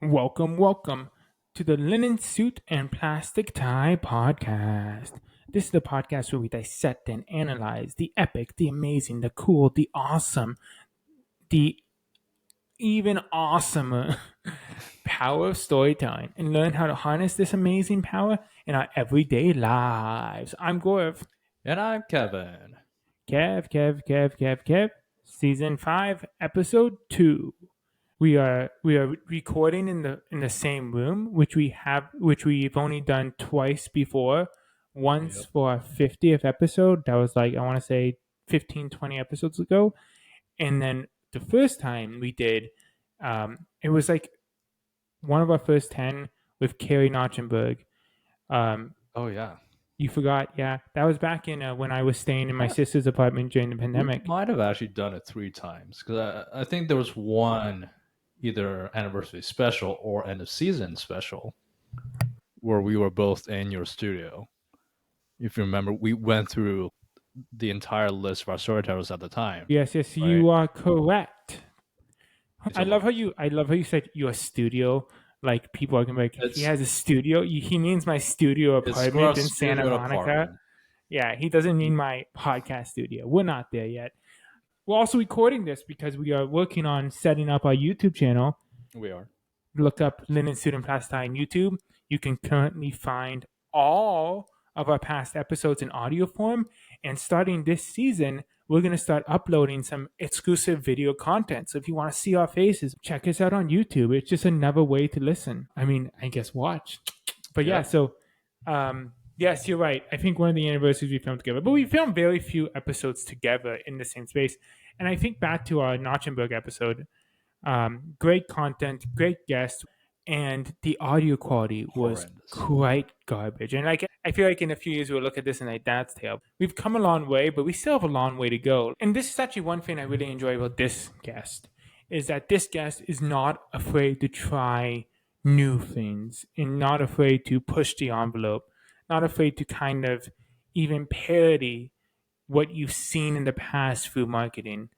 Welcome to the Linen Suit and Plastic Tie podcast. This is the podcast where we dissect and analyze the epic, the amazing, the cool, the awesome, the even awesomer power of storytelling and learn how to harness this amazing power in our everyday lives. I'm Gorv. And I'm Kevin. Kev. Season 5, Episode 2. We are recording in the same room, which we've only done twice before. Once for our 50th episode, that was like I want to say 15, 20 episodes ago, and then the first time we did, it was like one of our first 10 with Carrie Notchenberg. Oh yeah, You forgot? Yeah, that was back in when I was staying in my sister's apartment during the pandemic. we might have actually done it 3 times because I think there was one either anniversary special or end of season special where we were both in your studio. If you remember, we went through the entire list of our storytellers at the time. Yes, right? you are correct. I So love how you said your studio. Like people are gonna be like, he has a studio. He means my studio it's apartment our in Santa studio Monica. apartment. Yeah, he doesn't mean my podcast studio. We're not there yet. We're also recording this because we are working on setting up our YouTube channel. We are. Look up Linen Suit and Plastic on YouTube. You can currently find all of our past episodes in audio form. And starting this season, we're going to start uploading some exclusive video content. So if you want to see our faces, check us out on YouTube. It's just another way to listen. I mean, I guess watch. But yeah, so yes, you're right. I think one of the anniversaries we filmed together, but we filmed very few episodes together in the same space. And I think back to our Notchenberg episode, great content, great guests, and the audio quality was Horrendous. quite garbage. And like I feel like in a few years we'll look at this and like that's terrible. We've come a long way, but we still have a long way to go. And this is actually one thing I really enjoy about this guest is that this guest is not afraid to try new things and not afraid to push the envelope, not afraid to kind of even parody what you've seen in the past through marketing.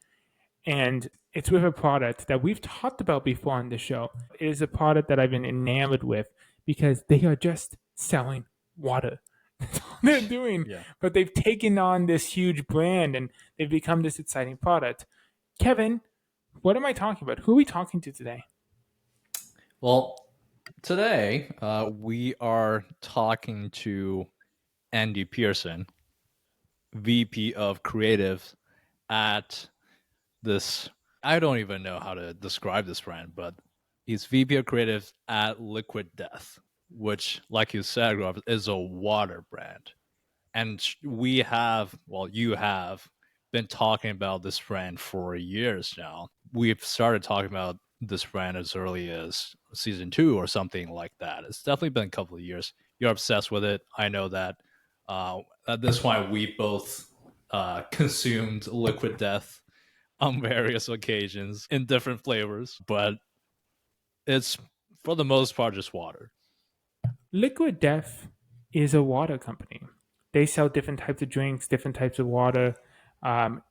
And it's with a product that we've talked about before on the show. It is a product that I've been enamored with because they are just selling water. That's all they're doing. Yeah. But they've taken on this huge brand and they've become this exciting product. Kevin, what am I talking about? Who are we talking to today? Well, today we are talking to Andy Pearson, VP of Creative at this. I don't even know how to describe this brand, but he's VP of Creative at Liquid Death, which, like you said, Rob, is a water brand. And you have been talking about this brand for years now. We've started talking about this brand as early as season 2 or something like that. It's definitely been a couple of years. You're obsessed with it. I know that. At this point, we both consumed Liquid Death on various occasions in different flavors, but it's for the most part just water. Liquid Death is a water company. They sell different types of drinks, different types of water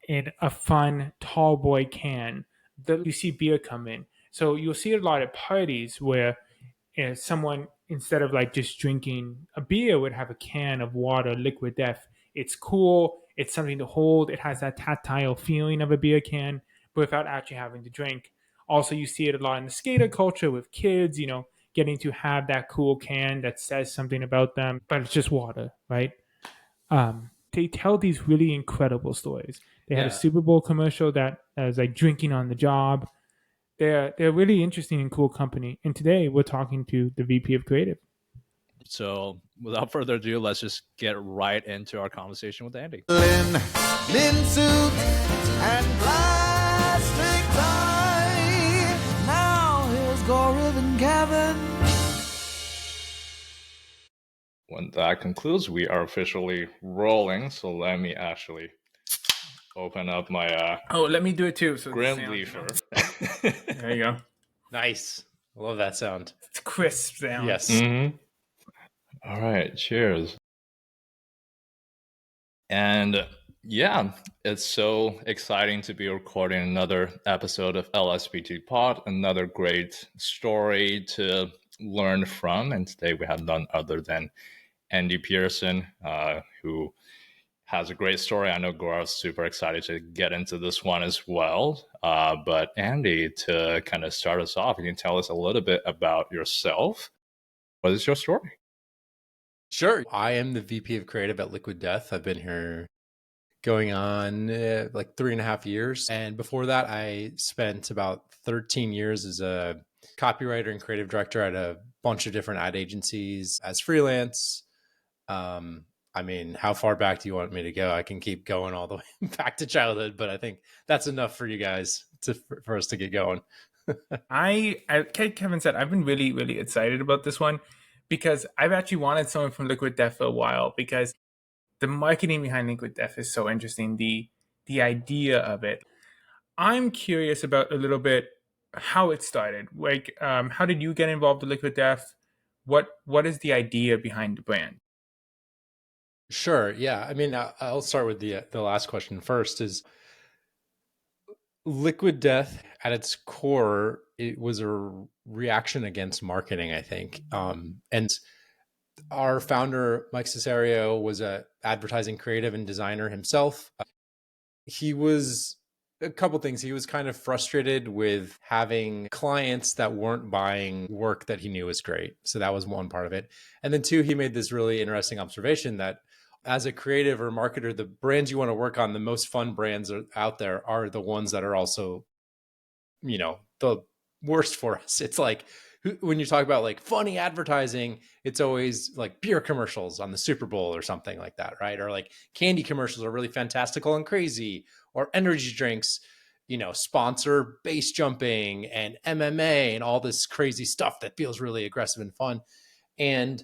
in a fun tall boy can. You see beer come in. So you'll see a lot of parties where someone, instead of like just drinking a beer, would have a can of water, Liquid Death. It's cool. It's something to hold. It has that tactile feeling of a beer can, but without actually having to drink. Also, you see it a lot in the skater culture with kids, getting to have that cool can that says something about them, but it's just water, right? They tell these really incredible stories. They had a Super Bowl commercial that was like drinking on the job. They're really interesting and cool company. And today we're talking to the VP of Creative. So without further ado, let's just get right into our conversation with Andy. Linen suit and plastic tie. Now here's Gorov and Kevin. When that concludes, we are officially rolling. So let me actually open up my let me do it too. So Grim Leafer. There you go. Nice. I love that sound. It's crisp sound. Yes. Mm-hmm. All right. Cheers. And Yeah, it's so exciting to be recording another episode of LSBT Pod, another great story to learn from. And today we have none other than Andy Pearson, who has a great story. I know Gaurav is super excited to get into this one as well. But Andy, to kind of start us off, you can tell us a little bit about yourself. What is your story? Sure. I am the VP of Creative at Liquid Death. I've been here going on like 3.5 years. And before that, I spent about 13 years as a copywriter and creative director at a bunch of different ad agencies as freelance. I mean, how far back do you want me to go? I can keep going all the way back to childhood, but I think that's enough for you guys for us to get going. Like Kevin said, I've been really, really excited about this one because I've actually wanted someone from Liquid Death for a while because the marketing behind Liquid Death is so interesting. The idea of it. I'm curious about a little bit how it started. Like, how did you get involved with Liquid Death? What is the idea behind the brand? Sure. Yeah. I mean, I'll start with the last question first. Is Liquid Death at its core, it was a reaction against marketing, I think. And our founder, Mike Cesario, was a advertising creative and designer himself. He was a couple things. He was kind of frustrated with having clients that weren't buying work that he knew was great. So that was one part of it. And then two, he made this really interesting observation that as a creative or marketer, the brands you want to work on, the most fun brands out there are the ones that are also, the worst for us. It's like when you talk about like funny advertising, it's always like beer commercials on the Super Bowl or something like that, right? Or like candy commercials are really fantastical and crazy, or energy drinks, sponsor base jumping and MMA and all this crazy stuff that feels really aggressive and fun. And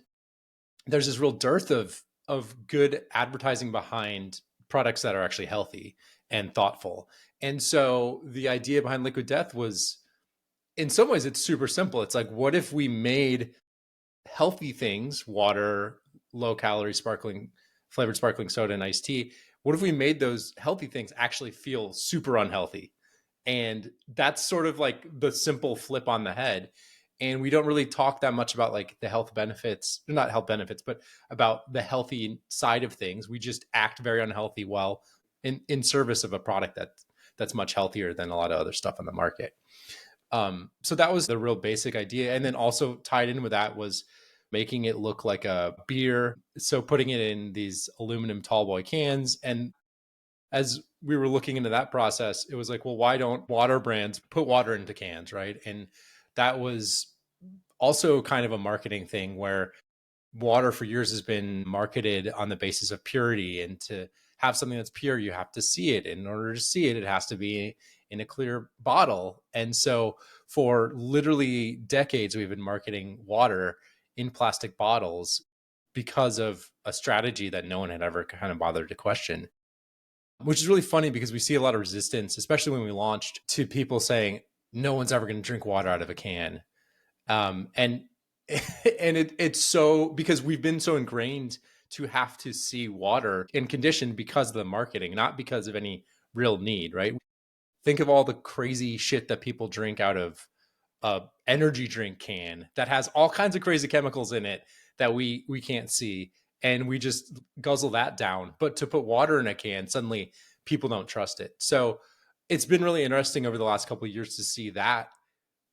there's this real dearth of good advertising behind products that are actually healthy and thoughtful. And so the idea behind Liquid Death was, in some ways, it's super simple. It's like, what if we made healthy things, water, low calorie flavored sparkling soda and iced tea, what if we made those healthy things actually feel super unhealthy? And that's sort of like the simple flip on the head. And we don't really talk that much about like the health benefits, not health benefits, but about the healthy side of things. We just act very unhealthy while in service of a product that's much healthier than a lot of other stuff on the market. So that was the real basic idea. And then also tied in with that was making it look like a beer. So putting it in these aluminum tall boy cans. And as we were looking into that process, it was like, well, why don't water brands put water into cans, right? And that was also kind of a marketing thing where water for years has been marketed on the basis of purity, and to have something that's pure, you have to see it. In order to see it, it has to be in a clear bottle. And so for literally decades, we've been marketing water in plastic bottles because of a strategy that no one had ever kind of bothered to question, which is really funny because we see a lot of resistance, especially when we launched, to people saying no one's ever going to drink water out of a can. And it's so, because we've been so ingrained to have to see water in condition because of the marketing, not because of any real need, right? Think of all the crazy shit that people drink out of a energy drink can that has all kinds of crazy chemicals in it that we can't see, and we just guzzle that down. But to put water in a can, suddenly people don't trust it. So it's been really interesting over the last couple of years to see that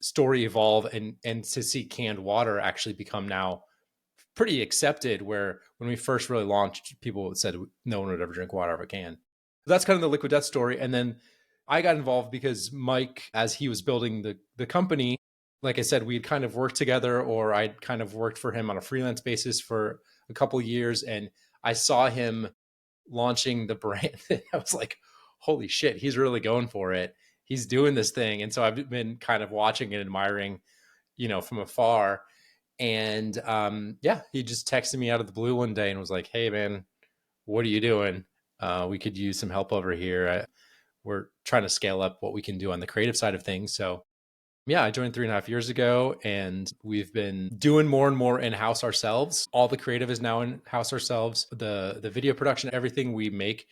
story evolve, and to see canned water actually become now pretty accepted, where when we first really launched, people said no one would ever drink water out of a can. That's kind of the Liquid Death story. And then I got involved because Mike, as he was building the company, like I said, we'd kind of worked together, or I'd kind of worked for him on a freelance basis for a couple of years. And I saw him launching the brand. I was like, holy shit, he's really going for it. He's doing this thing. And so I've been kind of watching and admiring, from afar. And yeah, he just texted me out of the blue one day and was like, hey man, what are you doing? We could use some help over here. We're trying to scale up what we can do on the creative side of things. So yeah, I joined 3.5 years ago, and we've been doing more and more in-house ourselves. All the creative is now in-house ourselves. The video production, everything we make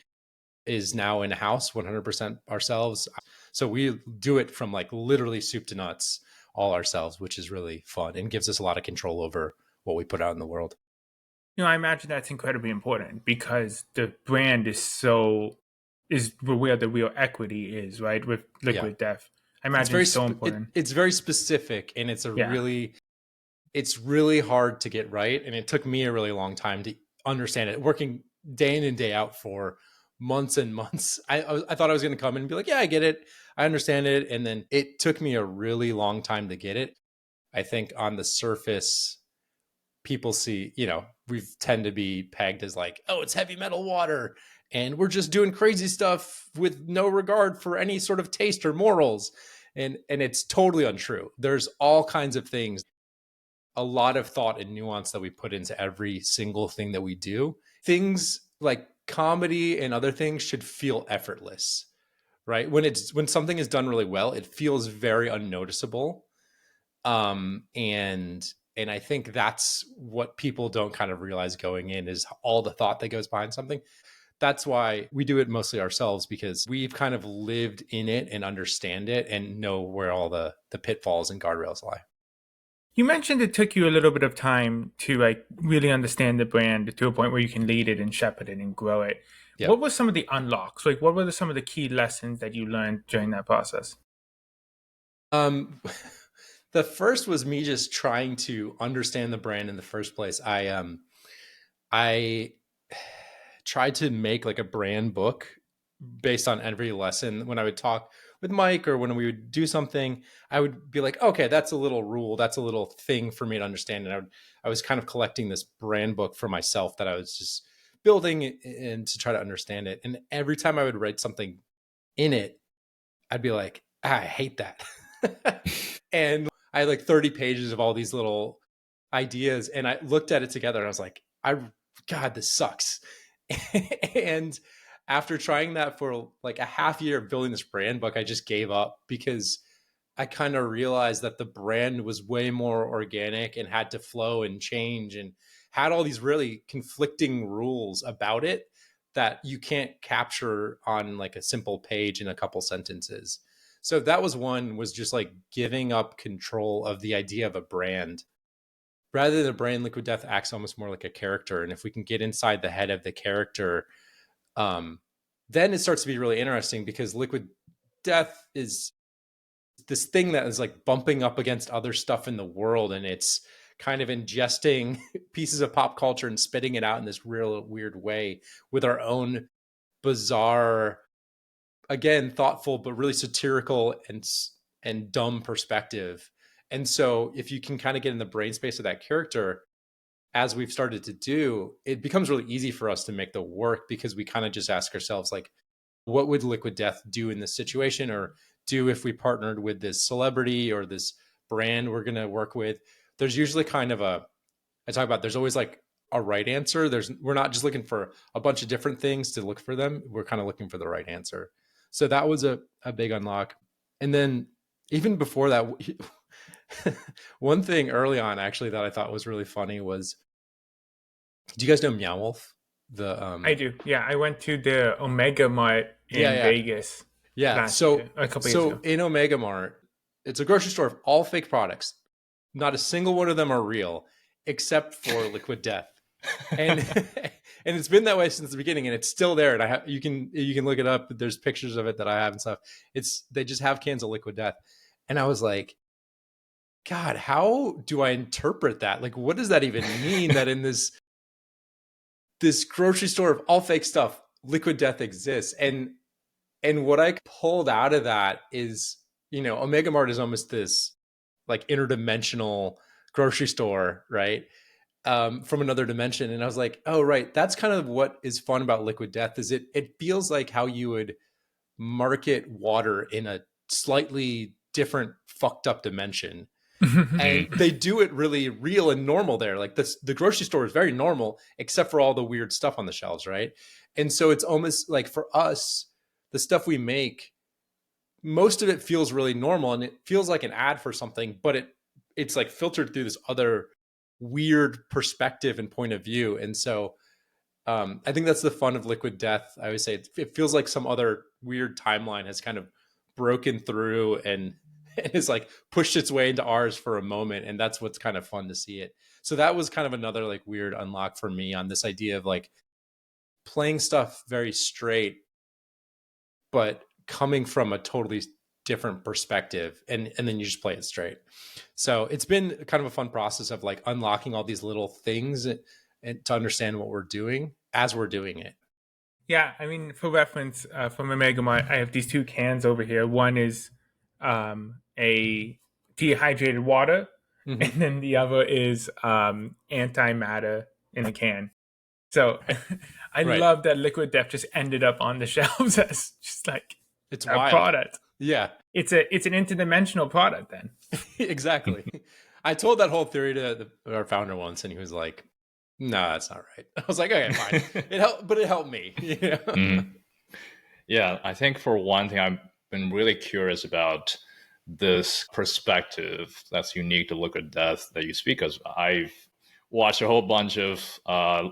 is now in house 100% ourselves. So we do it from like literally soup to nuts all ourselves, which is really fun and gives us a lot of control over what we put out in the world. I imagine that's incredibly important because the brand is where the real equity is, right? With Liquid Death. I imagine it's so important. It's very specific, and it's it's really hard to get right. And it took me a really long time to understand it, working day in and day out for months and months. I thought I was going to come in and be like, yeah, I get it. I understand it. And then it took me a really long time to get it. I think on the surface, people see, we tend to be pegged as like, oh, it's heavy metal water and we're just doing crazy stuff with no regard for any sort of taste or morals. And it's totally untrue. There's all kinds of things, a lot of thought and nuance that we put into every single thing that we do. Things like comedy and other things should feel effortless, right? When something is done really well, it feels very unnoticeable. And I think that's what people don't kind of realize going in, is all the thought that goes behind something. That's why we do it mostly ourselves, because we've kind of lived in it and understand it and know where all the pitfalls and guardrails lie. You mentioned it took you a little bit of time to like really understand the brand to a point where you can lead it and shepherd it and grow it. Yep. What were some of the unlocks? Like, what were some of the key lessons that you learned during that process? The first was me just trying to understand the brand in the first place. I tried to make like a brand book based on every lesson. When I would talk with Mike or when we would do something, I would be like, okay, that's a little rule. That's a little thing for me to understand. And I was kind of collecting this brand book for myself that I was just building and to try to understand it. And every time I would write something in it, I'd be like, I hate that. And I had like 30 pages of all these little ideas, and I looked at it together and I was like, God, this sucks. And after trying that for like a half year of building this brand book, I just gave up, because I kind of realized that the brand was way more organic and had to flow and change and had all these really conflicting rules about it that you can't capture on like a simple page in a couple sentences. So that was just like giving up control of the idea of a brand. Rather than a brand, Liquid Death acts almost more like a character. And if we can get inside the head of the character, then it starts to be really interesting, because Liquid Death is this thing that is like bumping up against other stuff in the world. And it's kind of ingesting pieces of pop culture and spitting it out in this real weird way with our own bizarre, again, thoughtful, but really satirical and dumb perspective. And so if you can kind of get in the brain space of that character, as we've started to do, it becomes really easy for us to make the work, because we kind of just ask ourselves, like, what would Liquid Death do in this situation, or do if we partnered with this celebrity or this brand we're going to work with? There's usually kind of there's always like a right answer. We're not just looking for a bunch of different things to look for them. We're kind of looking for the right answer. So that was a big unlock. And then even before that, one thing early on actually that I thought was really funny was, do you guys know Meow Wolf? I do. Yeah, I went to the Omega Mart in Vegas. Yeah. So a couple years ago. In Omega Mart, it's a grocery store of all fake products. Not a single one of them are real, except for Liquid Death. And and it's been that way since the beginning, and it's still there. And you can look it up. There's pictures of it that I have and stuff. They just have cans of Liquid Death. And I was like, God, how do I interpret that? Like, what does that even mean that in this grocery store of all fake stuff, Liquid Death exists? And what I pulled out of that is, Omega Mart is almost this like interdimensional grocery store, right? From another dimension. And I was like, oh, right. That's kind of what is fun about Liquid Death, is it feels like how you would market water in a slightly different fucked up dimension. And they do it really real and normal there. Like the grocery store is very normal, except for all the weird stuff on the shelves, right? And so it's almost like, for us, the stuff we make, most of it feels really normal, and it feels like an ad for something, but it's like filtered through this other weird perspective and point of view. And so I think that's the fun of Liquid Death. I always say it feels like some other weird timeline has kind of broken through and is like pushed its way into ours for a moment, and that's what's kind of fun to see it. So that was kind of another like weird unlock for me on this idea of like playing stuff very straight, but coming from a totally different perspective, and then you just play it straight. So it's been kind of a fun process of like unlocking all these little things and to understand what we're doing as we're doing it. Yeah, I mean, for reference, from Omega Mart, I have these two cans over here. One is a dehydrated water, and then the other is antimatter in a can. So I Right. love that Liquid Death just ended up on the shelves as just like It's a wild. product. Yeah, It's an interdimensional product then. exactly. I told that whole theory to our founder once, and he was like, "No, that's not right." I was like, "Okay, fine." It helped, but it helped me. Yeah. Yeah, I think for one thing, I've been really curious about this perspective that's unique to Liquid Death that you speak, because I've watched a whole bunch of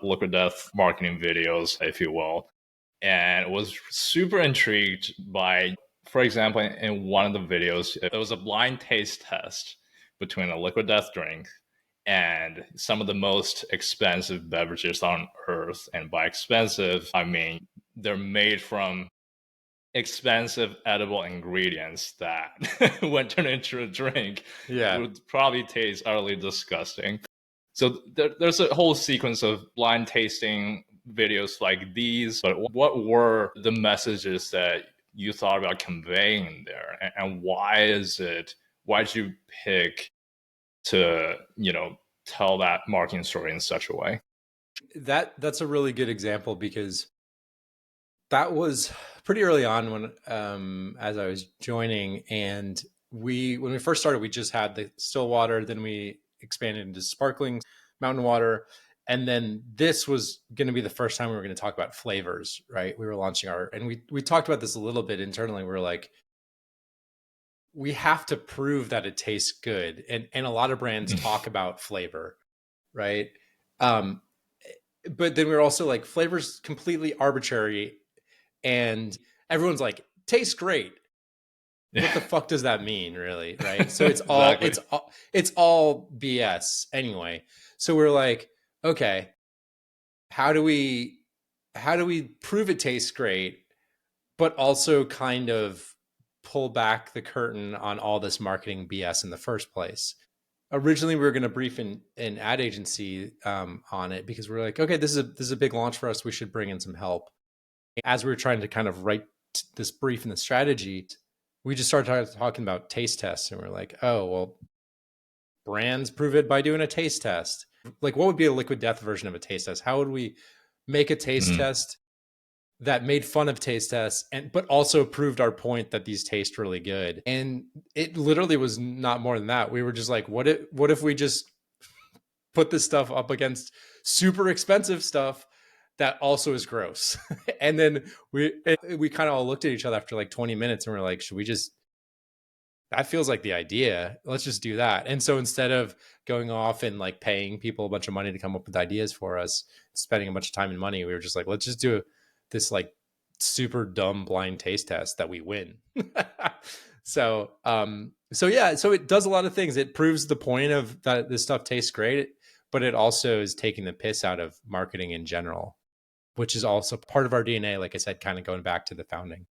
Liquid Death marketing videos, if you will, and was super intrigued by, for example, in one of the videos, it was a blind taste test between a Liquid Death drink and some of the most expensive beverages on earth. And by expensive, I mean they're made from expensive edible ingredients that when turned into a drink would probably taste utterly disgusting. So there's a whole sequence of blind tasting videos like these, but what were the messages that you thought about conveying there, and why did you pick to tell that marketing story in such a way? That's a really good example, because that was pretty early on when as I was joining, and when we first started, we just had the still water, then we expanded into sparkling mountain water, and then this was going to be the first time we were going to talk about flavors, right? We were launching and we talked about this a little bit internally. We were like, we have to prove that it tastes good, and a lot of brands talk about flavor, right? But then we were also like, flavor's completely arbitrary, and everyone's like, tastes great. What the fuck does that mean, really? Right? So it's all Exactly. it's all BS anyway. So we're like, okay, how do we prove it tastes great, but also kind of pull back the curtain on all this marketing BS in the first place? Originally, we were going to brief an ad agency on it, because we're like, okay, this is a big launch for us. We should bring in some help. As we were trying to kind of write this brief and the strategy, we just started talking about taste tests, and we're like, oh, well, brands prove it by doing a taste test. Like, what would be a Liquid Death version of a taste test? How would we make a taste test that made fun of taste tests, but also proved our point that these taste really good? And it literally was not more than that. We were just like, what if we just put this stuff up against super expensive stuff that also is gross? And then we kind of all looked at each other after like 20 minutes, and we're like, that feels like the idea. Let's just do that. And so instead of going off and like paying people a bunch of money to come up with ideas for us, spending a bunch of time and money, we were just like, let's just do this like super dumb blind taste test that we win. So it does a lot of things. It proves the point of that this stuff tastes great, but it also is taking the piss out of marketing in general, which is also part of our DNA. Like I said, kind of going back to the founding.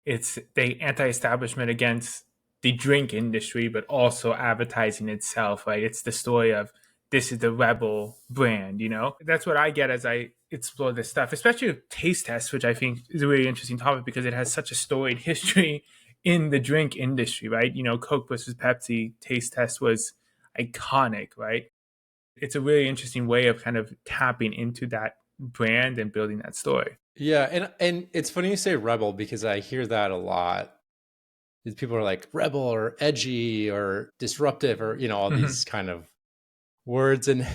It's the anti-establishment against the drink industry, but also advertising itself, right? It's the story of, this is the rebel brand, That's what I get as I explore this stuff, especially with taste tests, which I think is a really interesting topic because it has such a storied history in the drink industry, right? Coke versus Pepsi taste test was iconic, right? It's a really interesting way of kind of tapping into that brand and building that story. Yeah, and it's funny you say rebel, because I hear that a lot. People are like rebel or edgy or disruptive, or all these kind of words, and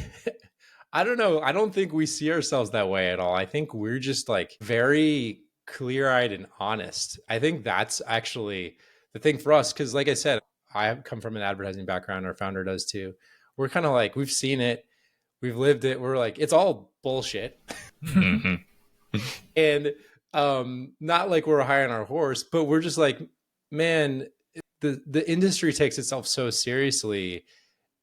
I don't know. I don't think we see ourselves that way at all. I think we're just like very clear-eyed and honest. I think that's actually the thing for us, because like I said, I come from an advertising background. Our founder does too. We're kind of like, we've seen it. We've lived it. We're like, it's all bullshit. Mhm. And not like we're high on our horse, but we're just like, man, the industry takes itself so seriously,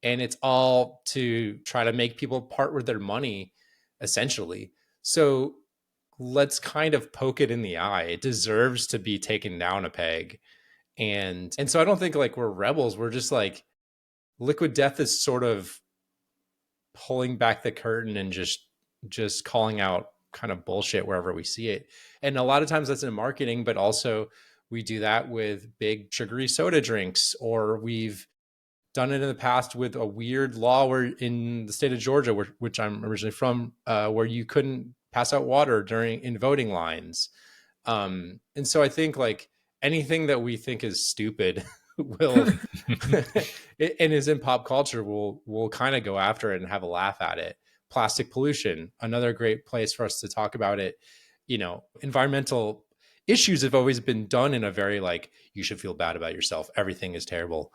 and it's all to try to make people part with their money, essentially. So let's kind of poke it in the eye. It deserves to be taken down a peg. And so I don't think like we're rebels. We're just like, Liquid Death is sort of pulling back the curtain and just calling out kind of bullshit wherever we see it. And a lot of times that's in marketing, but also we do that with big sugary soda drinks, or we've done it in the past with a weird law where in the state of Georgia, which I'm originally from, where you couldn't pass out water in voting lines. And so I think like anything that we think is stupid will and is in pop culture, we'll kind of go after it and have a laugh at it. Plastic pollution, another great place for us to talk about it. You know, environmental issues have always been done in a very like, you should feel bad about yourself. Everything is terrible.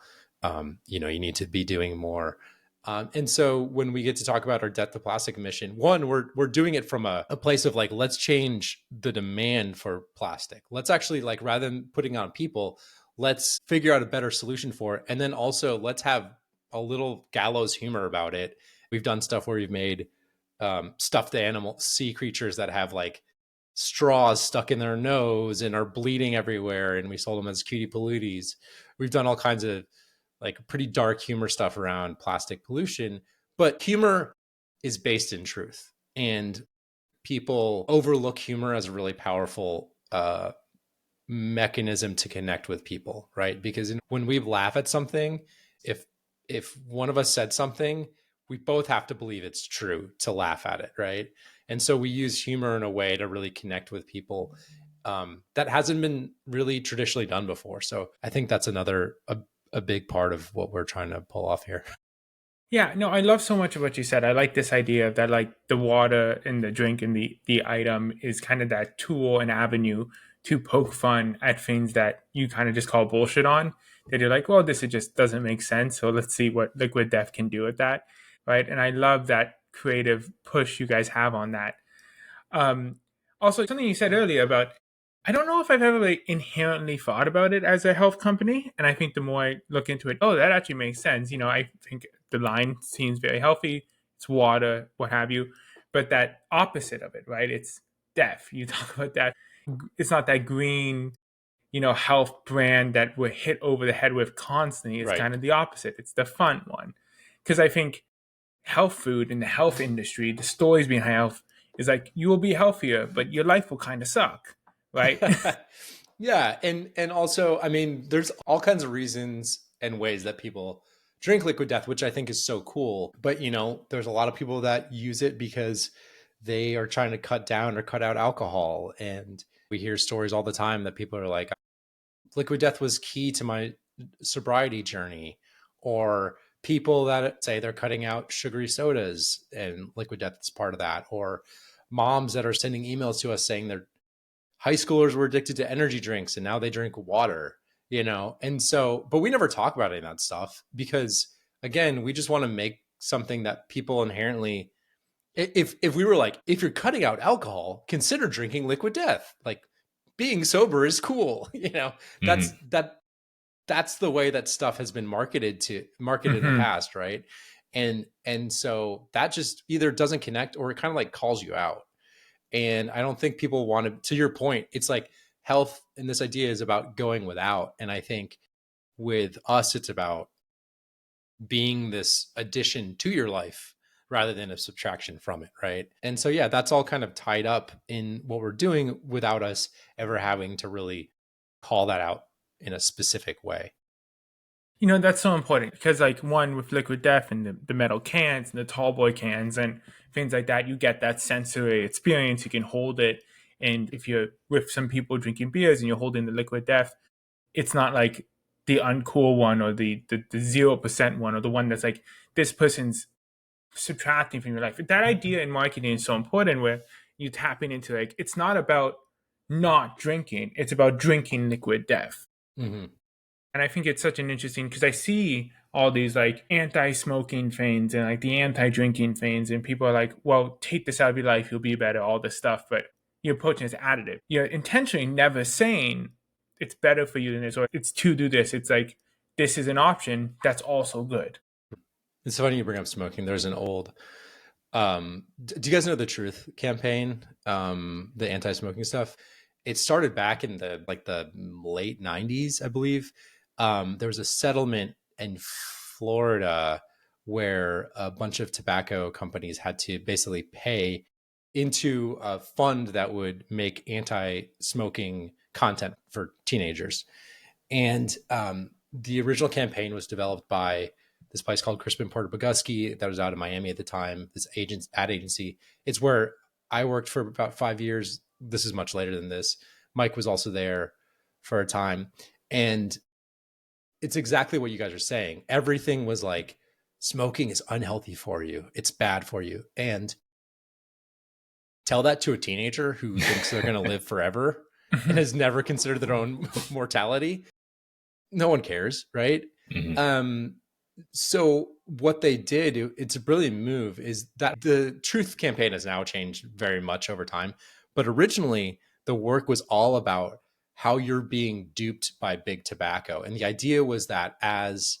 You know, you need to be doing more. And so when we get to talk about our death to plastic mission, one, we're doing it from a place of like, let's change the demand for plastic. Let's actually like, rather than putting it on people, let's figure out a better solution for it. And then also let's have a little gallows humor about it. We've done stuff where we've made stuffed animal sea creatures that have like straws stuck in their nose and are bleeding everywhere. And we sold them as cutie palooties. We've done all kinds of like pretty dark humor stuff around plastic pollution, but humor is based in truth, and people overlook humor as a really powerful mechanism to connect with people, right? Because when we laugh at something, if one of us said something, we both have to believe it's true to laugh at it, right? And so we use humor in a way to really connect with people that hasn't been really traditionally done before. So I think that's a big part of what we're trying to pull off here. Yeah, no, I love so much of what you said. I like this idea that like the water and the drink and the item is kind of that tool and avenue to poke fun at things that you kind of just call bullshit on. That you're like, well, this just doesn't make sense. So let's see what Liquid Death can do with that, right? And I love that creative push you guys have on that. Also, something you said earlier about, I don't know if I've ever like inherently thought about it as a health company. And I think the more I look into it, oh, that actually makes sense. You know, I think the line seems very healthy. It's water, what have you. But that opposite of it, right? It's death. You talk about that. It's not that green, you know, health brand that we're hit over the head with constantly. It's Right. kind of the opposite. It's the fun one. Because I think health food in the health industry, the stories behind health is like, you will be healthier, but your life will kind of suck, right? Yeah, and also, I mean, there's all kinds of reasons and ways that people drink Liquid Death, which I think is so cool. But you know, there's a lot of people that use it because they are trying to cut down or cut out alcohol, and we hear stories all the time that people are like, Liquid Death was key to my sobriety journey, or people that say they're cutting out sugary sodas and Liquid Death is part of that, or moms that are sending emails to us saying their high schoolers were addicted to energy drinks and now they drink water, you know? And so, but we never talk about any of that stuff because again, we just want to make something that people inherently, if we were like, if you're cutting out alcohol, consider drinking Liquid Death. Like being sober is cool. You know, that's the way that stuff has been marketed in the past. Right. And so that just either doesn't connect or it kind of like calls you out. And I don't think people want to your point, it's like health and this idea is about going without. And I think with us, it's about being this addition to your life rather than a subtraction from it. Right. And so, yeah, that's all kind of tied up in what we're doing without us ever having to really call that out in a specific way. You know, that's so important because, like, one with Liquid Death and the metal cans and the tall boy cans and things like that, you get that sensory experience. You can hold it. And if you're with some people drinking beers and you're holding the Liquid Death, it's not like the uncool one or the 0% one or the one that's like, this person's subtracting from your life. That idea in marketing is so important where you tapping into, like, it's not about not drinking, it's about drinking Liquid Death. Mm-hmm. And I think it's such an interesting, because I see all these like anti-smoking things and like the anti-drinking things, and people are like, well, take this out of your life, you'll be better, all this stuff, but you're approaching it as additive. You're intentionally never saying it's better for you than this, or it's to do this. It's like, this is an option that's also good. It's funny you bring up smoking. There's an old do you guys know the Truth campaign, the anti-smoking stuff? It started back in the late 90s, I believe. There was a settlement in Florida where a bunch of tobacco companies had to basically pay into a fund that would make anti-smoking content for teenagers. And the original campaign was developed by this place called Crispin Porter Bogusky that was out of Miami at the time, this ad agency. It's where I worked for about 5 years. This is much later than this. Mike was also there for a time. And it's exactly what you guys are saying. Everything was like, smoking is unhealthy for you. It's bad for you. And tell that to a teenager who thinks they're going to live forever and has never considered their own mortality. No one cares, right? Mm-hmm. So what they did, it's a brilliant move, is that the Truth campaign has now changed very much over time. But originally, the work was all about how you're being duped by big tobacco. And the idea was that as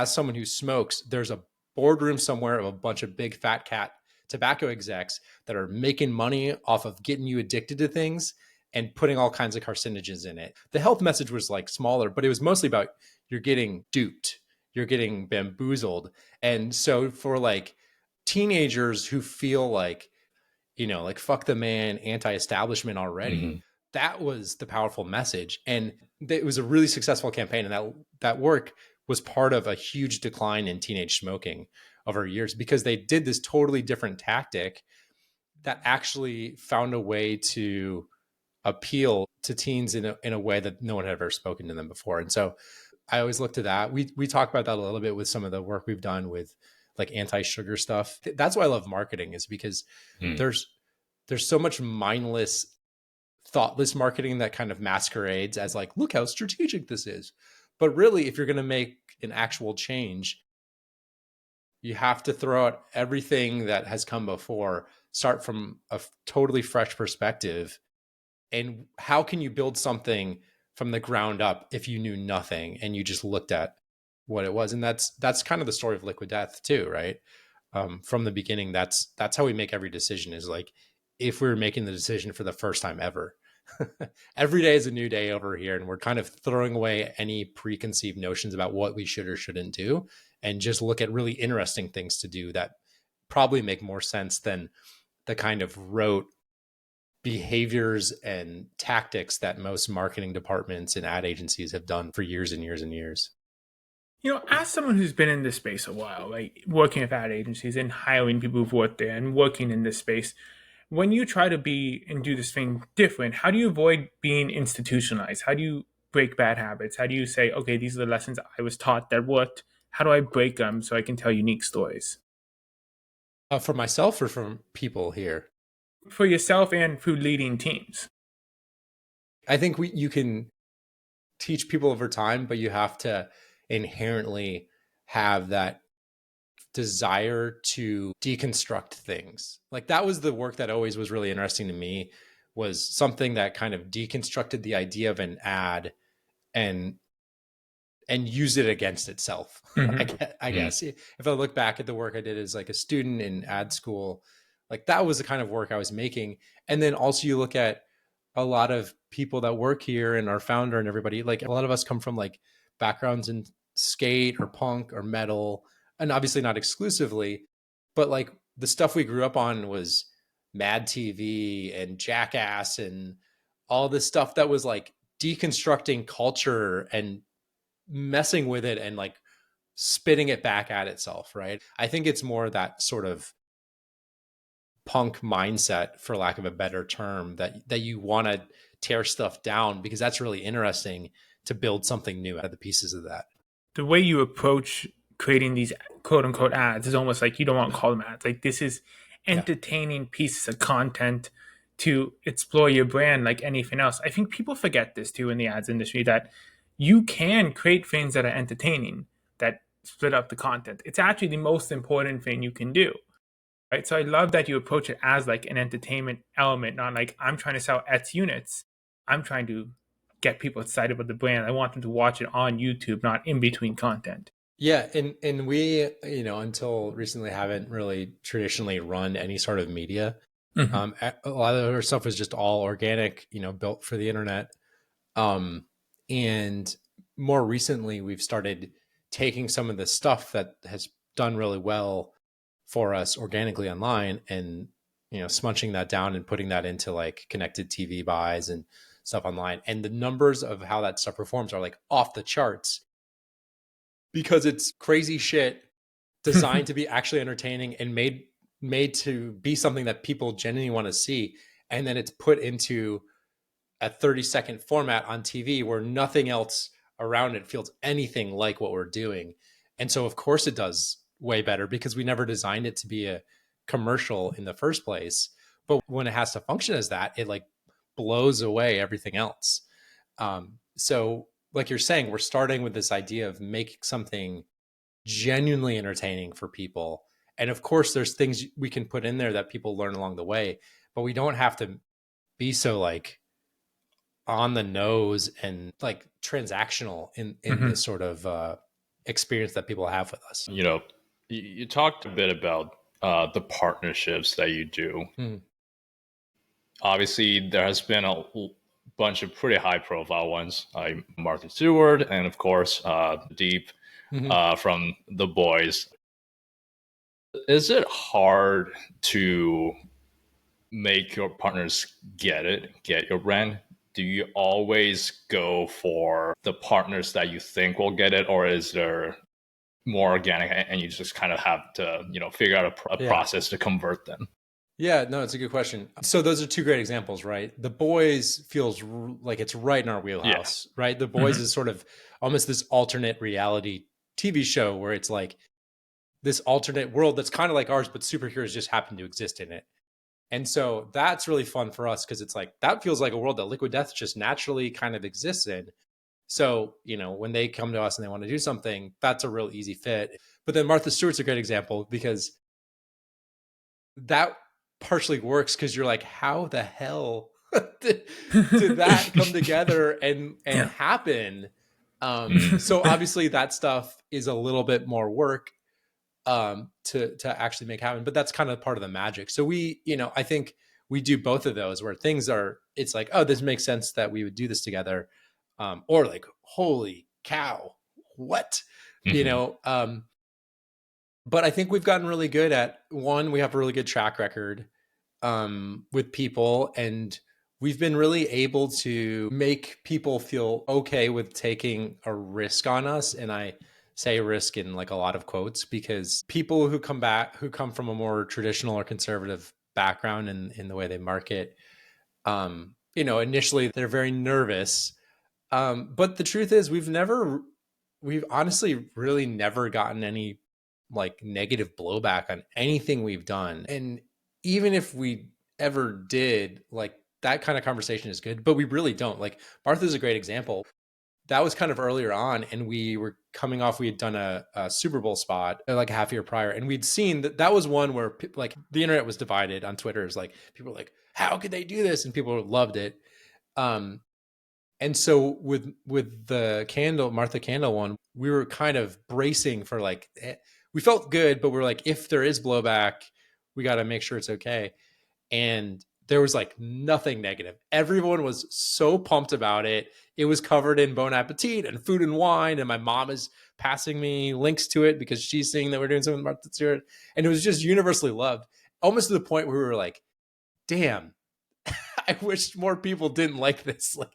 someone who smokes, there's a boardroom somewhere of a bunch of big fat cat tobacco execs that are making money off of getting you addicted to things and putting all kinds of carcinogens in it. The health message was like smaller, but it was mostly about you're getting duped. You're getting bamboozled. And so for like teenagers who feel like, like fuck the man, anti-establishment already, mm-hmm. that was the powerful message. And it was a really successful campaign. And that work was part of a huge decline in teenage smoking over years, because they did this totally different tactic that actually found a way to appeal to teens in a way that no one had ever spoken to them before. And so I always look to that. We talk about that a little bit with some of the work we've done with like anti-sugar stuff. That's why I love marketing, is because there's so much mindless, thoughtless marketing that kind of masquerades as like, look how strategic this is. But really, if you're going to make an actual change, you have to throw out everything that has come before, start from a totally fresh perspective. And how can you build something from the ground up if you knew nothing and you just looked at what it was? And that's kind of the story of Liquid Death too, right? From the beginning, that's how we make every decision, is like, if we were making the decision for the first time ever. Every day is a new day over here, and we're kind of throwing away any preconceived notions about what we should or shouldn't do, and just look at really interesting things to do that probably make more sense than the kind of rote behaviors and tactics that most marketing departments and ad agencies have done for years and years and years. As someone who's been in this space a while, like working with ad agencies and hiring people who've worked there and working in this space, when you try to be and do this thing different, how do you avoid being institutionalized? How do you break bad habits? How do you say, okay, these are the lessons I was taught that worked. How do I break them so I can tell unique stories? For myself or from people here? For yourself and through leading teams. I think you can teach people over time, but you have to inherently have that desire to deconstruct things. Like, that was the work that always was really interesting to me, was something that kind of deconstructed the idea of an ad and use it against itself. Mm-hmm. I guess if I look back at the work I did as like a student in ad school, like that was the kind of work I was making. And then also you look at a lot of people that work here and our founder and everybody, like a lot of us come from like backgrounds in skate or punk or metal, and obviously not exclusively, but like the stuff we grew up on was Mad TV and Jackass and all this stuff that was like deconstructing culture and messing with it and like spitting it back at itself, right? I think it's more that sort of punk mindset, for lack of a better term, that you want to tear stuff down, because that's really interesting to build something new out of the pieces of that. The way you approach creating these quote unquote ads is almost like, you don't want to call them ads. Like, this is entertaining pieces of content to explore your brand like anything else. I think people forget this too in the ads industry, that you can create things that are entertaining, that split up the content. It's actually the most important thing you can do. Right. So I love that you approach it as like an entertainment element, not like I'm trying to sell X units. I'm trying to get people excited about the brand. I want them to watch it on YouTube, not in between content. Yeah, and we, until recently haven't really traditionally run any sort of media. A lot of our stuff was just all organic, built for the internet. And more recently, we've started taking some of the stuff that has done really well for us organically online and, smudging that down and putting that into like connected TV buys and stuff online. And the numbers of how that stuff performs are like off the charts because it's crazy shit designed to be actually entertaining and made to be something that people genuinely want to see. And then it's put into a 30-second format on TV where nothing else around it feels anything like what we're doing. And so of course it does way better because we never designed it to be a commercial in the first place. But when it has to function as that, it like blows away everything else. So like you're saying, we're starting with this idea of making something genuinely entertaining for people. And of course, there's things we can put in there that people learn along the way, but we don't have to be so like on the nose and like transactional in this sort of experience that people have with us. You talked a bit about the partnerships that you do. Obviously, there has been a bunch of pretty high profile ones, like Martha Stewart, and of course, Deep from The Boys. Is it hard to make your partners get your brand? Do you always go for the partners that you think will get it, or is there more organic and you just kind of have to, figure out a process to convert them? Yeah, no, it's a good question. So those are two great examples, right? The Boys feels like it's right in our wheelhouse, right? The Boys is sort of almost this alternate reality TV show where it's like this alternate world that's kind of like ours, but superheroes just happen to exist in it. And so that's really fun for us because it's like, that feels like a world that Liquid Death just naturally kind of exists in. So, when they come to us and they want to do something, that's a real easy fit. But then Martha Stewart's a great example because that partially works because you're like, how the hell did that come together and happen? So obviously that stuff is a little bit more work to actually make happen, but that's kind of part of the magic. So we, I think we do both of those where it's like, oh, this makes sense that we would do this together. Or like, holy cow, what, but I think we've gotten really good at one, we have a really good track record with people, and we've been really able to make people feel okay with taking a risk on us. And I say risk in like a lot of quotes because people who come from a more traditional or conservative background in the way they market, initially they're very nervous. But the truth is we've honestly really never gotten any like negative blowback on anything we've done. And even if we ever did, like that kind of conversation is good, but we really don't. Like Martha's a great example. That was kind of earlier on, and we were coming off, we had done a Super Bowl spot like a half year prior, and we'd seen that was one where like the internet was divided on Twitter. It's like people were like, how could they do this? And people loved it. And so with the Martha Candle one, we were kind of bracing for like, we felt good, but we're like, if there is blowback, we got to make sure it's okay. And there was like nothing negative. Everyone was so pumped about it. It was covered in Bon Appetit and Food and Wine. And my mom is passing me links to it because she's seeing that we're doing something with Martha Stewart. And it was just universally loved, almost to the point where we were like, damn, I wish more people didn't like this. Like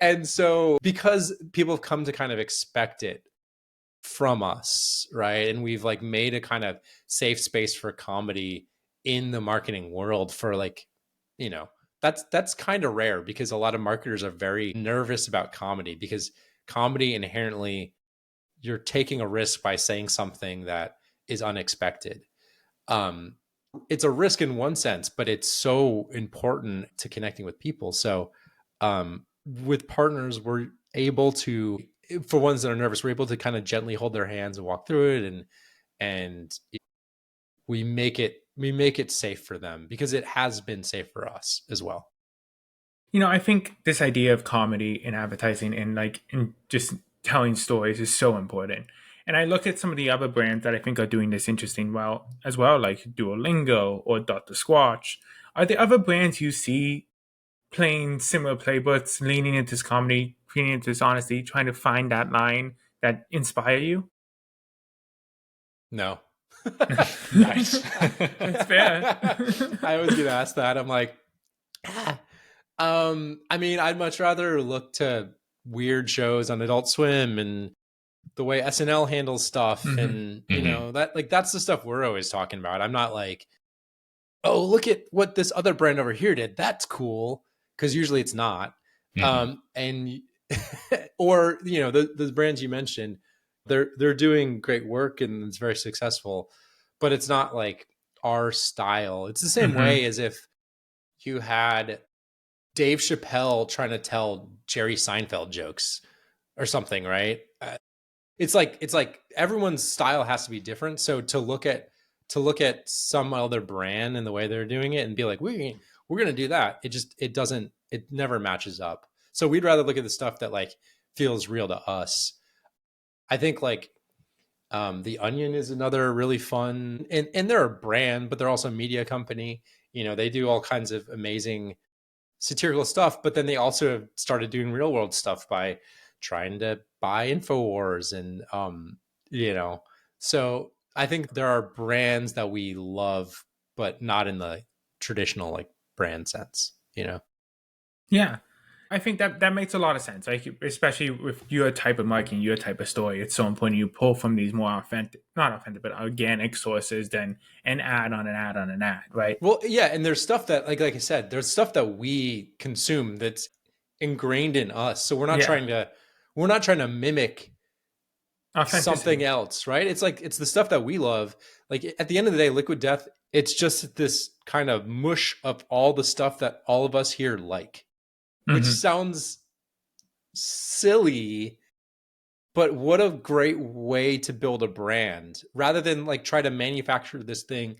and so because people have come to kind of expect it from us, right? And we've like made a kind of safe space for comedy in the marketing world for like, that's kind of rare because a lot of marketers are very nervous about comedy because comedy inherently, you're taking a risk by saying something that is unexpected. It's a risk in one sense, but it's so important to connecting with people. So with partners, we're able to for ones that are nervous, we're able to kind of gently hold their hands and walk through it, and we make it safe for them because it has been safe for us as well. I think this idea of comedy in advertising and in just telling stories is so important. And I look at some of the other brands that I think are doing this interesting well as well, like Duolingo or Dr. Squatch. Are there other brands you see playing similar playbooks, leaning into this comedy, leaning into this honesty, trying to find that line that inspire you? No. Nice. That's fair. I was going to ask that. I'm like, I mean, I'd much rather look to weird shows on Adult Swim and the way SNL handles stuff. Mhm. And, that's the stuff we're always talking about. I'm not like, oh, look at what this other brand over here did. That's cool. Cause usually it's not. And, or, the brands you mentioned, they're doing great work and it's very successful, but it's not like our style. It's the same way as if you had Dave Chappelle trying to tell Jerry Seinfeld jokes or something, right? It's like everyone's style has to be different. So to look at some other brand and the way they're doing it and be like, we're going to do that. It never matches up. So we'd rather look at the stuff that like feels real to us. I think like The Onion is another really fun, and they're a brand, but they're also a media company. They do all kinds of amazing satirical stuff, but then they also have started doing real world stuff by trying to buy InfoWars and so I think there are brands that we love, but not in the traditional like brand sense, Yeah. I think that makes a lot of sense. Like, especially with your type of marketing, your type of story, it's so important you pull from these more not authentic, but organic sources than an ad on an ad on an ad, right? Well, yeah, and there's stuff that, like I said, there's stuff that we consume that's ingrained in us. So we're not trying to mimic something else, right? It's like it's the stuff that we love. Like at the end of the day, Liquid Death, it's just this kind of mush of all the stuff that all of us here like. Which sounds silly, but what a great way to build a brand rather than like try to manufacture this thing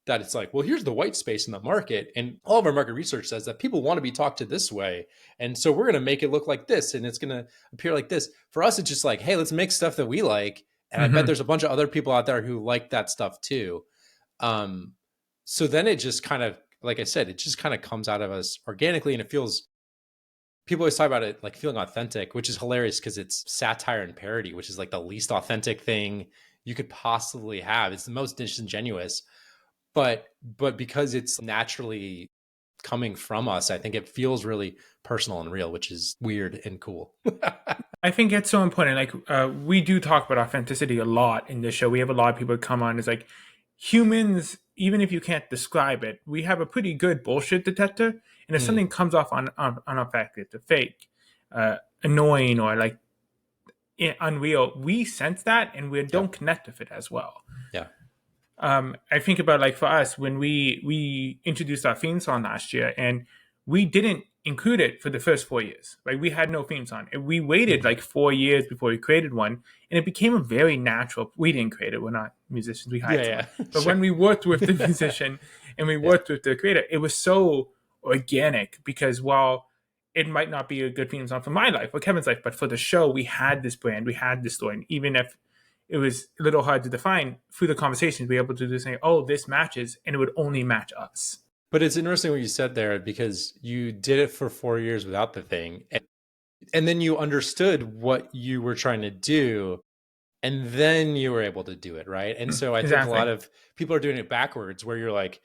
that it's like, well, here's the white space in the market. And all of our market research says that people want to be talked to this way. And so we're going to make it look like this and it's going to appear like this. For us, it's just like, hey, let's make stuff that we like. And I bet there's a bunch of other people out there who like that stuff too. So then it just kind of, like I said, it just kind of comes out of us organically and it feels, people always talk about it like feeling authentic, which is hilarious because it's satire and parody, which is like the least authentic thing you could possibly have. It's the most disingenuous, but because it's naturally coming from us, I think it feels really personal and real, which is weird and cool. I think it's so important. Like we do talk about authenticity a lot in this show. We have a lot of people come on. It's like humans, even if you can't describe it, we have a pretty good bullshit detector. And if something comes off unaffected, fake, annoying, or like unreal, we sense that and we don't connect with it as well. Yeah. I think about like for us when we introduced our theme song last year, and we didn't include it for the first 4 years. Like we had no theme song. And we waited like 4 years before we created one, and it became a very natural. We didn't create it. We're not musicians. We hired someone. But when we worked with the musician and we worked with the creator, it was so organic because while it might not be a good theme song for my life or Kevin's life, but for the show, we had this brand, we had this story. And even if it was a little hard to define through the conversations, we were able to do say, oh, this matches, and it would only match us. But it's interesting what you said there because you did it for 4 years without the thing. And then you understood what you were trying to do. And then you were able to do it, right? And so I think a lot of people are doing it backwards where you're like,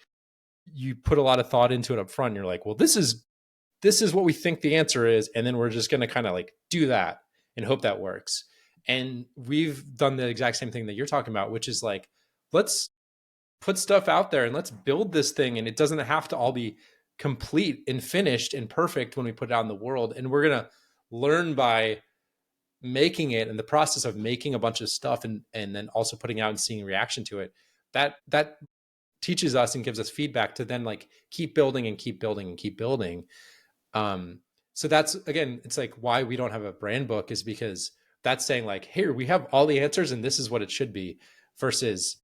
you put a lot of thought into it up front. And you're like, well, this is what we think the answer is. And then we're just going to kind of like do that and hope that works. And we've done the exact same thing that you're talking about, which is like, let's put stuff out there and let's build this thing. And it doesn't have to all be complete and finished and perfect when we put it out in the world. And we're going to learn by making it, and the process of making a bunch of stuff and then also putting out and seeing reaction to it, that teaches us and gives us feedback to then like keep building and keep building and keep building. So that's, again, it's like why we don't have a brand book is because that's saying like, here, we have all the answers and this is what it should be, versus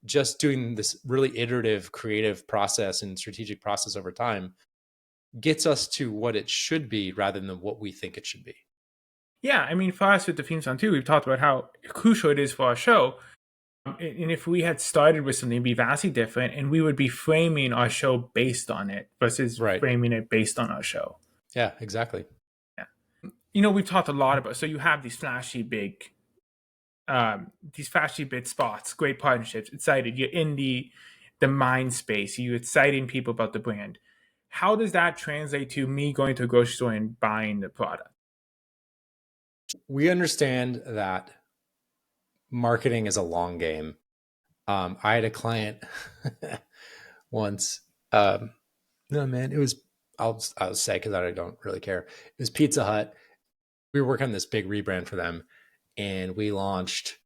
just doing this really iterative, creative process and strategic process over time gets us to what it should be rather than what we think it should be. Yeah, I mean, for us with the theme song too, we've talked about how crucial it is for our show. And if we had started with something, it'd be vastly different, and we would be framing our show based on it versus framing it based on our show. Yeah, exactly. Yeah, we've talked a lot about. So you have these flashy big spots, great partnerships, excited. You're in the mind space. You're exciting people about the brand. How does that translate to me going to a grocery store and buying the product? We understand that marketing is a long game. I had a client once. No, man, it was, I'll say, because I don't really care. It was Pizza Hut. We were working on this big rebrand for them, and we launched.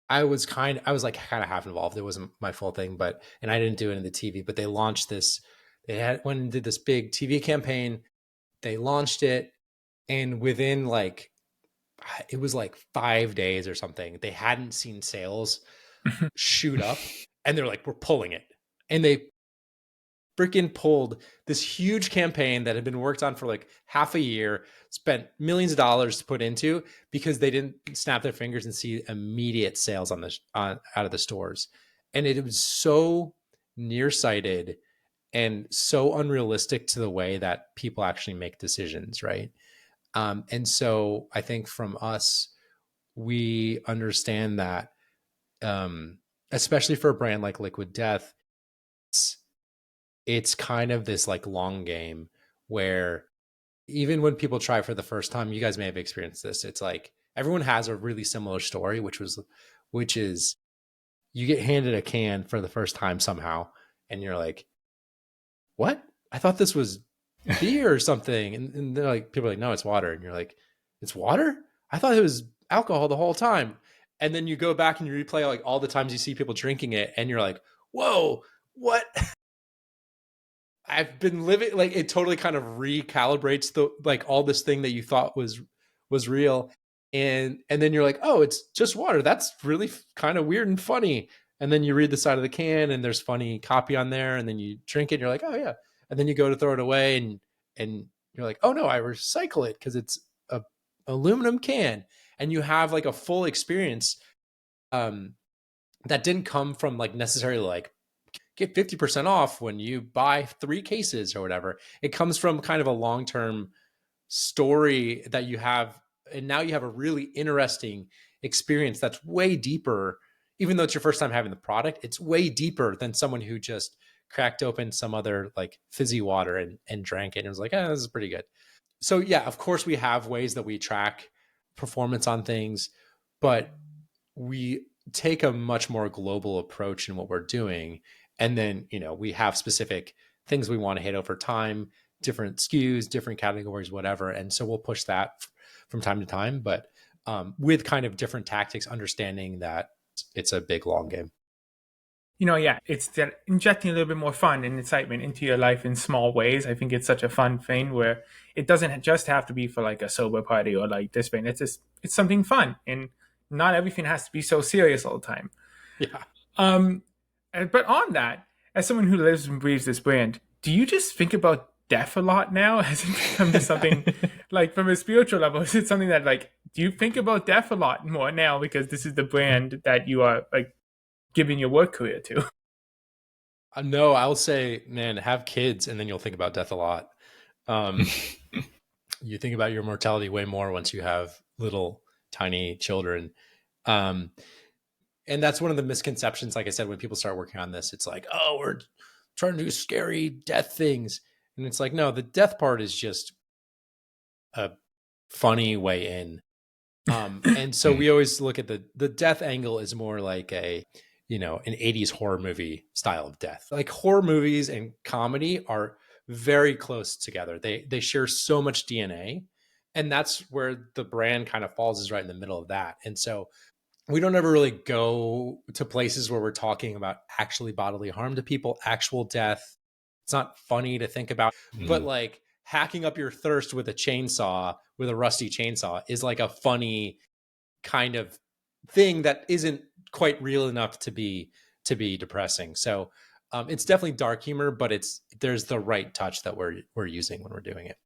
I was kind of half involved. It wasn't my full thing, and I didn't do it in the TV, but they launched this. They went and did this big TV campaign. They launched it, and within it was 5 days or something, they hadn't seen sales shoot up, and they're like, we're pulling it. And they freaking pulled this huge campaign that had been worked on for half a year, spent millions of dollars to put into, because they didn't snap their fingers and see immediate sales out of the stores. And it was so nearsighted and so unrealistic to the way that people actually make decisions, right? And so I think from us, we understand that, especially for a brand like Liquid Death, it's kind of this long game where even when people try for the first time, you guys may have experienced this. It's everyone has a really similar story, which is you get handed a can for the first time somehow, and you're like, what? I thought this was beer or something. And they're people are like, no, it's water. And you're like, it's water? I thought it was alcohol the whole time. And then you go back and you replay all the times you see people drinking it, and you're like, whoa, what? I've been living, it totally kind of recalibrates the all this thing that you thought was real. And then you're like, oh, it's just water. That's really kind of weird and funny. And then you read the side of the can and there's funny copy on there, and then you drink it and you're like, oh yeah. And then you go to throw it away and you're like, oh no, I recycle it because it's a aluminum can. And you have a full experience that didn't come from necessarily get 50% off when you buy 3 cases or whatever. It comes from kind of a long-term story that you have. And now you have a really interesting experience that's way deeper. Even though it's your first time having the product, it's way deeper than someone who just cracked open some other fizzy water and drank it and was like, this is pretty good. So yeah, of course we have ways that we track performance on things, but we take a much more global approach in what we're doing. And then, we have specific things we want to hit over time, different SKUs, different categories, whatever. And so we'll push that from time to time, but with kind of different tactics, understanding that it's a big, long game. Yeah, it's that injecting a little bit more fun and excitement into your life in small ways. I think it's such a fun thing where it doesn't just have to be for a sober party or this thing. It's something fun, and not everything has to be so serious all the time. Yeah. But on that, as someone who lives and breathes this brand, do you just think about death a lot now? Has it become just something from a spiritual level? Is it something that do you think about death a lot more now because this is the brand that you are giving your work career to? No, I'll say, man, have kids and then you'll think about death a lot. You think about your mortality way more once you have little tiny children. And that's one of the misconceptions. Like I said, when people start working on this, it's oh, we're trying to do scary death things. And it's no, the death part is just a funny way in. And so we always look at the death angle is more like an 80s horror movie style of death. Horror movies and comedy are very close together. They share so much DNA, and that's where the brand kind of falls, is right in the middle of that. And so we don't ever really go to places where we're talking about actually bodily harm to people, actual death. It's not funny to think about, but hacking up your thirst with a chainsaw, with a rusty chainsaw, is like a funny kind of thing that isn't quite real enough to be depressing. So it's definitely dark humor, but there's the right touch that we're using when we're doing it.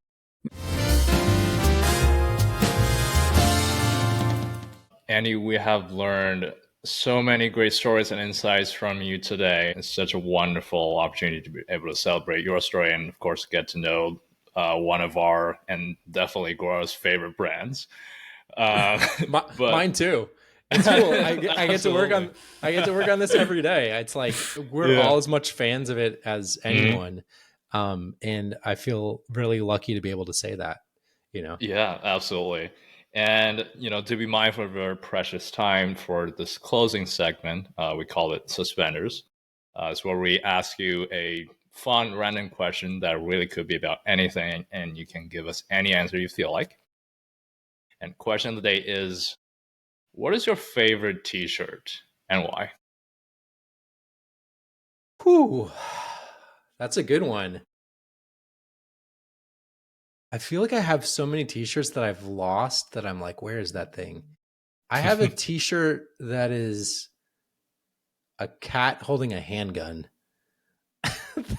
Andy, we have learned so many great stories and insights from you today. It's such a wonderful opportunity to be able to celebrate your story and, of course, get to know one of our and definitely Gora's favorite brands. Mine too. It's cool. I get to work on this every day. It's like we're all as much fans of it as anyone, and I feel really lucky to be able to say that. Yeah, absolutely. And, to be mindful of our precious time for this closing segment, we call it Suspenders. It's where we ask you a fun, random question that really could be about anything, and you can give us any answer you feel like. And question of the day is, what is your favorite t-shirt and why? Whew, that's a good one. I feel like I have so many t-shirts that I've lost that I'm like, where is that thing? I have a t-shirt that is a cat holding a handgun.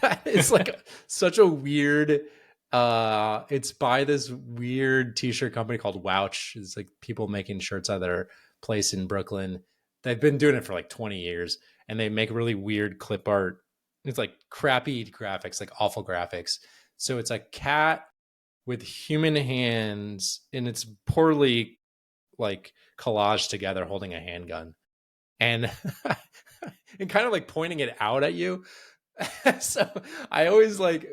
That is like such a weird, it's by this weird t-shirt company called Wouch. It's like people making shirts out of their place in Brooklyn. They've been doing it for like 20 years and they make really weird clip art. It's like crappy graphics, like awful graphics. So it's a cat with human hands and it's poorly like collaged together holding a handgun and and kind of like pointing it out at you. So I always like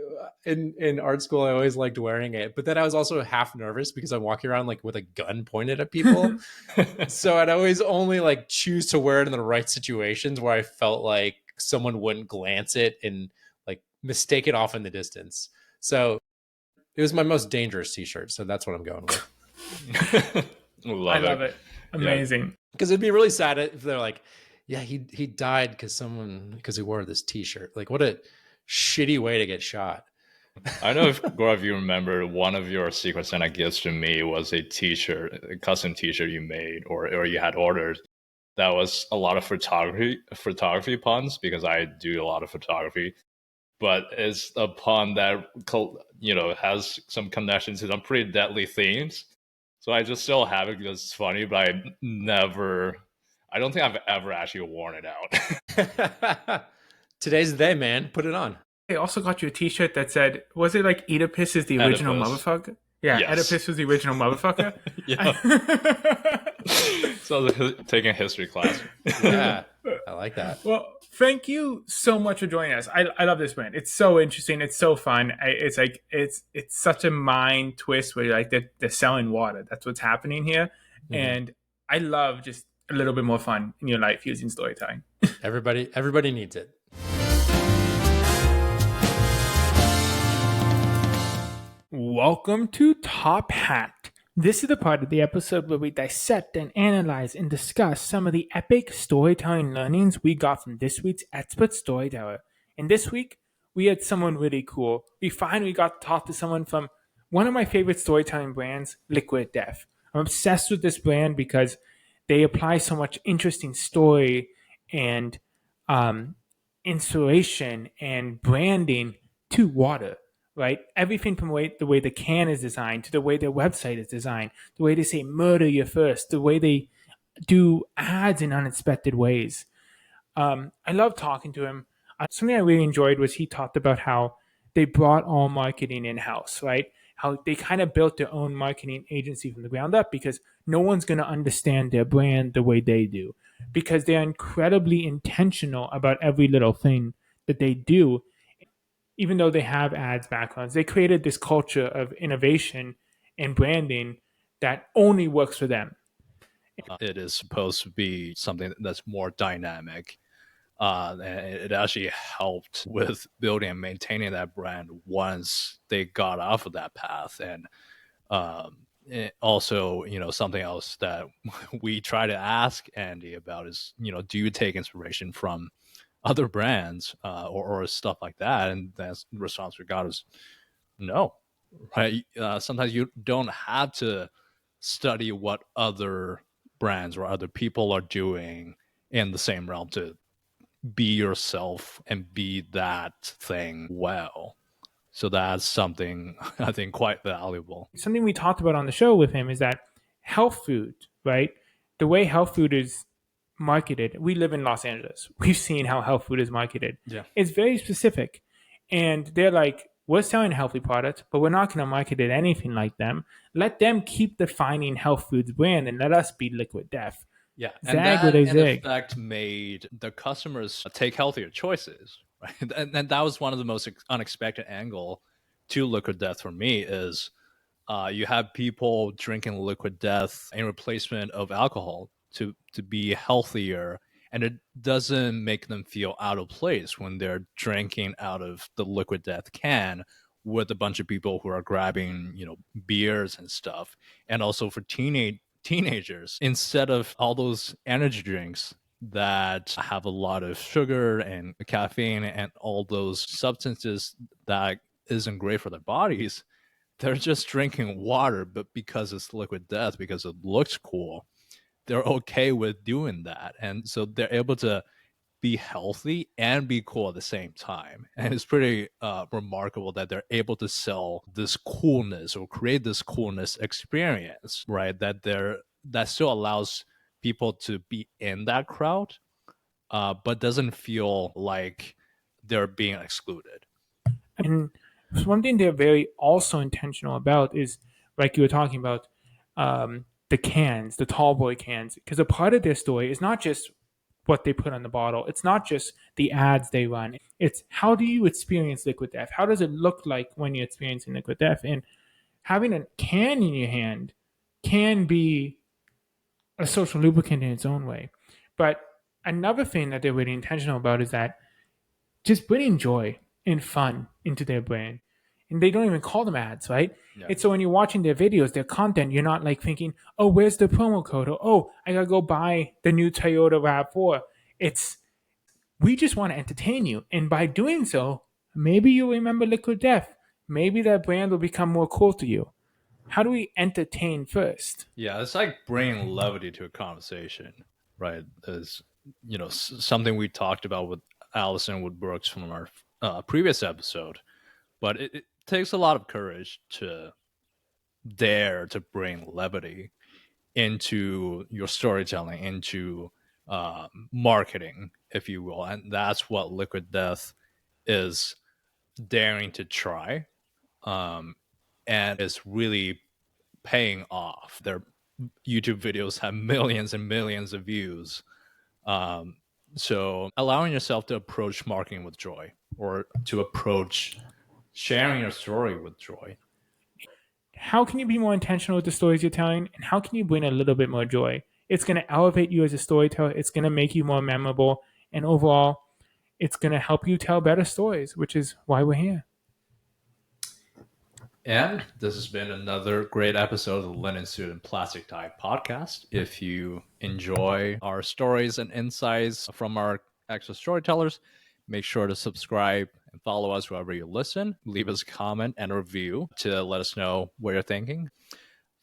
in art school, I always liked wearing it, but then I was also half nervous because I'm walking around like with a gun pointed at people. So I'd always only like choose to wear it in the right situations where I felt like someone wouldn't glance it and like mistake it off in the distance. So it was my most dangerous t-shirt. So that's what I'm going with. I love it. Amazing. Because it'd be really sad if they're like, yeah, he died because he wore this t-shirt. Like, what a shitty way to get shot. I know if Gaurav, you remember, one of your Secret Santa gifts to me was a t-shirt, a custom t-shirt you made or you had ordered. That was a lot of photography puns because I do a lot of photography. But it's a pun that, has some connection to some pretty deadly themes. So I just still have it because it's funny, but I don't think I've ever actually worn it out. Today's the day, man. Put it on. I also got you a t-shirt that said, was it like Oedipus is the original motherfucker? Yeah, yes. Oedipus was the original motherfucker. Yeah. So I was taking a history class. Yeah, I like that. Well, thank you so much for joining us. I love this brand. It's so interesting. It's so fun. It's like it's such a mind twist where you're like they're selling water. That's what's happening here. Mm-hmm. And I love just a little bit more fun in your life using storytelling. Everybody needs it. Welcome to Top Hat. This is the part of the episode where we dissect and analyze and discuss some of the epic storytelling learnings we got from this week's expert storyteller. And this week, we had someone really cool. We finally got to talk to someone from one of my favorite storytelling brands, Liquid Death. I'm obsessed with this brand because they apply so much interesting story and inspiration and branding to water. Right? Everything from the way the can is designed to the way their website is designed, the way they say murder you first, the way they do ads in unexpected ways. I love talking to him. Something I really enjoyed was he talked about how they brought all marketing in-house, right? How they kind of built their own marketing agency from the ground up because no one's going to understand their brand the way they do because they're incredibly intentional about every little thing that they do. Even though they have ads backgrounds, they created this culture of innovation and branding that only works for them. It is supposed to be something that's more dynamic. And it actually helped with building and maintaining that brand once they got off of that path. And also, something else that we try to ask Andy about is, do you take inspiration from other brands or stuff like that? And the response we got is no. right? Sometimes you don't have to study what other brands or other people are doing in the same realm to be yourself and be that thing well. So that's something I think quite valuable. Something we talked about on the show with him is that health food, right? The way health food is marketed, we live in Los Angeles. We've seen how health food is marketed. Yeah. It's very specific. And they're like, we're selling healthy products, but we're not going to market it anything like them. Let them keep defining health foods brand and let us be Liquid Death. Yeah, and Zag where that they in zig. effect made the customers take healthier choices, right? And that was one of the most unexpected angle to Liquid Death for me is you have people drinking Liquid Death in replacement of alcohol to be healthier, and it doesn't make them feel out of place when they're drinking out of the Liquid Death can with a bunch of people who are grabbing beers and stuff. And also for teenagers, instead of all those energy drinks that have a lot of sugar and caffeine and all those substances that isn't great for their bodies, they're just drinking water, but because it's Liquid Death, because it looks cool, they're okay with doing that. And so they're able to be healthy and be cool at the same time. And it's pretty remarkable that they're able to sell this coolness or create this coolness experience, right? That still allows people to be in that crowd, but doesn't feel like they're being excluded. And one thing they're very also intentional about is, like you were talking about, the cans, the tall boy cans, because a part of their story is not just what they put on the bottle. It's not just the ads they run. It's how do you experience Liquid Death? How does it look like when you're experiencing Liquid Death? And having a can in your hand can be a social lubricant in its own way. But another thing that they're really intentional about is that just bringing joy and fun into their brand. And they don't even call them ads, right? Yeah. It's so when you're watching their videos, their content, you're not like thinking, oh, where's the promo code? Or, oh, I gotta go buy the new Toyota RAV4. It's, we just want to entertain you. And by doing so, maybe you'll remember Liquid Death. Maybe that brand will become more cool to you. How do we entertain first? Yeah, it's like bringing levity to a conversation, right? Is something we talked about with Allison Wood Brooks from our previous episode. But it takes a lot of courage to dare to bring levity into your storytelling, into marketing, if you will, and that's what Liquid Death is daring to try, and it's really paying off. Their YouTube videos have millions and millions of views. So allowing yourself to approach marketing with joy or to approach sharing your story with joy. How can you be more intentional with the stories you're telling? And how can you bring a little bit more joy? It's going to elevate you as a storyteller. It's going to make you more memorable. And overall, it's going to help you tell better stories, which is why we're here. And this has been another great episode of the Linen Suit and Plastic Tie podcast. If you enjoy our stories and insights from our actual storytellers, make sure to subscribe and follow us wherever you listen. Leave us a comment and a review to let us know what you're thinking.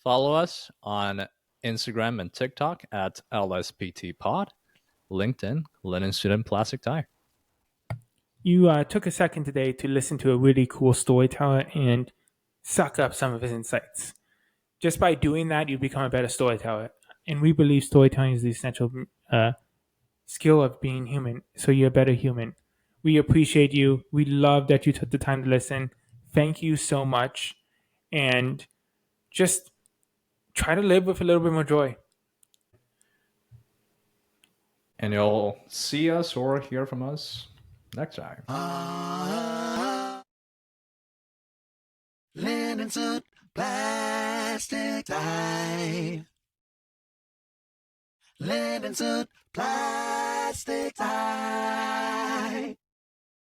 Follow us on Instagram and TikTok at LSPTpod, LinkedIn, Linen Suit and Plastic Tie. You took a second today to listen to a really cool storyteller and suck up some of his insights. Just by doing that, you become a better storyteller. And we believe storytelling is the essential skill of being human, so you're a better human. We appreciate you. We love that you took the time to listen. Thank you so much. And just try to live with a little bit more joy. And you'll see us or hear from us next time. Linen suit, plastic tie. Linen suit, plastic tie.